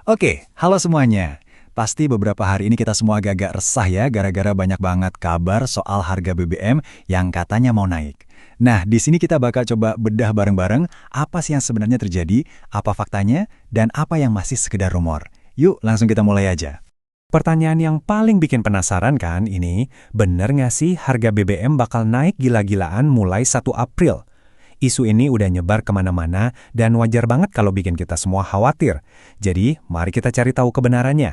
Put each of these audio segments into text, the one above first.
Oke, halo semuanya. Pasti beberapa hari ini kita semua agak-agak resah ya gara-gara banyak banget kabar soal harga BBM yang katanya mau naik. Nah, di sini kita bakal coba bedah bareng-bareng apa sih yang sebenarnya terjadi, apa faktanya, dan apa yang masih sekedar rumor. Yuk, langsung kita mulai aja. Pertanyaan yang paling bikin penasaran kan ini, bener nggak sih harga BBM bakal naik gila-gilaan mulai 1 April? Isu ini udah nyebar kemana-mana dan wajar banget kalau bikin kita semua khawatir. Jadi, mari kita cari tahu kebenarannya.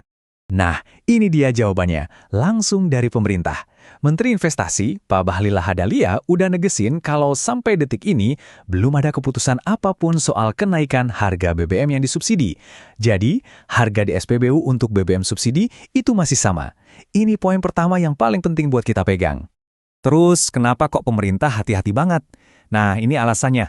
Nah, ini dia jawabannya, langsung dari pemerintah. Menteri Investasi, Pak Bahlil Lahadalia, udah negesin kalau sampai detik ini belum ada keputusan apapun soal kenaikan harga BBM yang disubsidi. Jadi, harga di SPBU untuk BBM subsidi itu masih sama. Ini poin pertama yang paling penting buat kita pegang. Terus, kenapa kok pemerintah hati-hati banget? Nah, ini alasannya.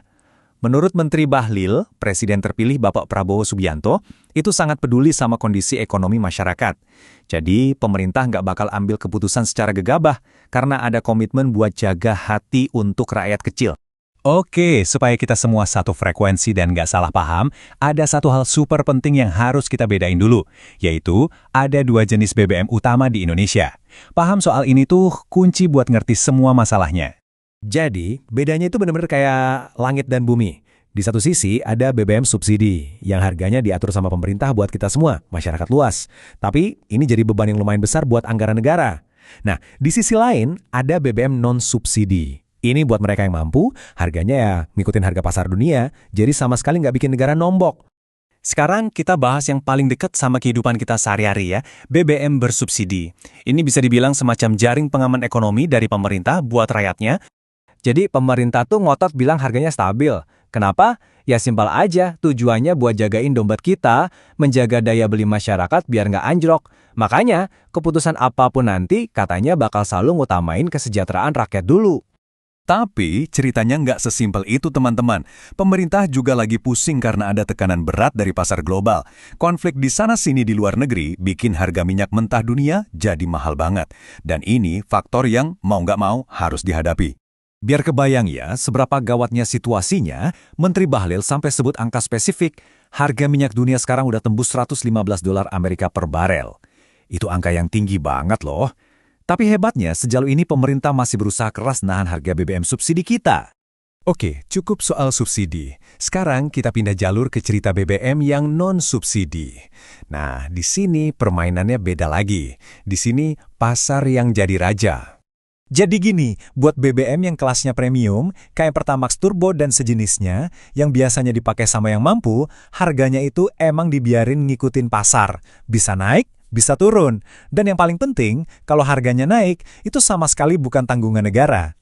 Menurut Menteri Bahlil, Presiden terpilih Bapak Prabowo Subianto, itu sangat peduli sama kondisi ekonomi masyarakat. Jadi, pemerintah nggak bakal ambil keputusan secara gegabah, karena ada komitmen buat jaga hati untuk rakyat kecil. Oke, supaya kita semua satu frekuensi dan nggak salah paham, ada satu hal super penting yang harus kita bedain dulu, yaitu ada 2 jenis BBM utama di Indonesia. Paham soal ini tuh kunci buat ngerti semua masalahnya. Jadi, bedanya itu benar-benar kayak langit dan bumi. Di satu sisi, ada BBM subsidi, yang harganya diatur sama pemerintah buat kita semua, masyarakat luas. Tapi, ini jadi beban yang lumayan besar buat anggaran negara. Nah, di sisi lain, ada BBM non-subsidi. Ini buat mereka yang mampu, harganya ya ngikutin harga pasar dunia, jadi sama sekali nggak bikin negara nombok. Sekarang kita bahas yang paling dekat sama kehidupan kita sehari-hari ya, BBM bersubsidi. Ini bisa dibilang semacam jaring pengaman ekonomi dari pemerintah buat rakyatnya. Jadi pemerintah tuh ngotot bilang harganya stabil. Kenapa? Ya simpel aja, tujuannya buat jagain dompet kita, menjaga daya beli masyarakat biar nggak anjlok. Makanya, keputusan apapun nanti katanya bakal selalu ngutamain kesejahteraan rakyat dulu. Tapi ceritanya nggak sesimpel itu teman-teman. Pemerintah juga lagi pusing karena ada tekanan berat dari pasar global. Konflik di sana-sini di luar negeri bikin harga minyak mentah dunia jadi mahal banget. Dan ini faktor yang mau nggak mau harus dihadapi. Biar kebayang ya seberapa gawatnya situasinya, Menteri Bahlil sampai sebut angka spesifik, harga minyak dunia sekarang udah tembus $115 Amerika per barel. Itu angka yang tinggi banget loh. Tapi hebatnya, sejauh ini pemerintah masih berusaha keras nahan harga BBM subsidi kita. Oke, cukup soal subsidi. Sekarang kita pindah jalur ke cerita BBM yang non-subsidi. Nah, di sini permainannya beda lagi. Di sini pasar yang jadi raja. Jadi gini, buat BBM yang kelasnya premium, kayak Pertamax Turbo dan sejenisnya, yang biasanya dipakai sama yang mampu, harganya itu emang dibiarin ngikutin pasar. Bisa naik, bisa turun. Dan yang paling penting, kalau harganya naik, itu sama sekali bukan tanggungan negara.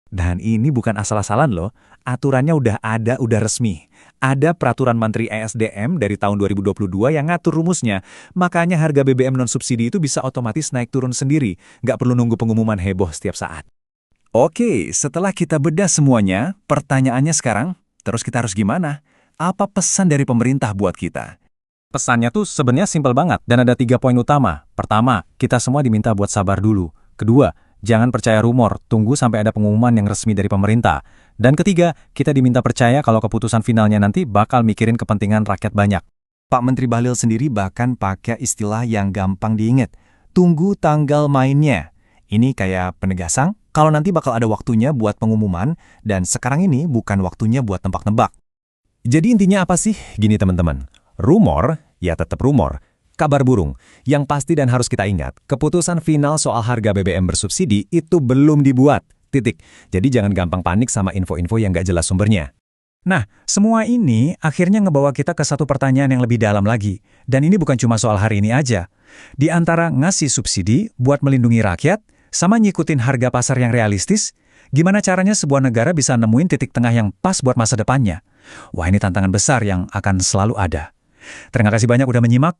Dan ini bukan asal-asalan loh, aturannya udah ada, udah resmi. Ada peraturan Menteri ESDM dari tahun 2022 yang ngatur rumusnya, makanya harga BBM non-subsidi itu bisa otomatis naik turun sendiri, nggak perlu nunggu pengumuman heboh setiap saat. Oke, setelah kita bedah semuanya, pertanyaannya sekarang, terus kita harus gimana? Apa pesan dari pemerintah buat kita? Pesannya tuh sebenarnya simpel banget, dan ada 3 poin utama. Pertama, kita semua diminta buat sabar dulu. Kedua, jangan percaya rumor, tunggu sampai ada pengumuman yang resmi dari pemerintah. Dan ketiga, kita diminta percaya kalau keputusan finalnya nanti bakal mikirin kepentingan rakyat banyak. Pak Menteri Bahlil sendiri bahkan pakai istilah yang gampang diingat. Tunggu tanggal mainnya. Ini kayak penegasan, kalau nanti bakal ada waktunya buat pengumuman, dan sekarang ini bukan waktunya buat nebak-nebak. Jadi intinya apa sih? Gini teman-teman, rumor, ya tetap rumor. Kabar burung, yang pasti dan harus kita ingat, keputusan final soal harga BBM bersubsidi itu belum dibuat, titik. Jadi jangan gampang panik sama info-info yang nggak jelas sumbernya. Nah, semua ini akhirnya ngebawa kita ke satu pertanyaan yang lebih dalam lagi. Dan ini bukan cuma soal hari ini aja. Di antara ngasih subsidi buat melindungi rakyat, sama ngikutin harga pasar yang realistis, gimana caranya sebuah negara bisa nemuin titik tengah yang pas buat masa depannya? Wah, ini tantangan besar yang akan selalu ada. Terima kasih banyak udah menyimak.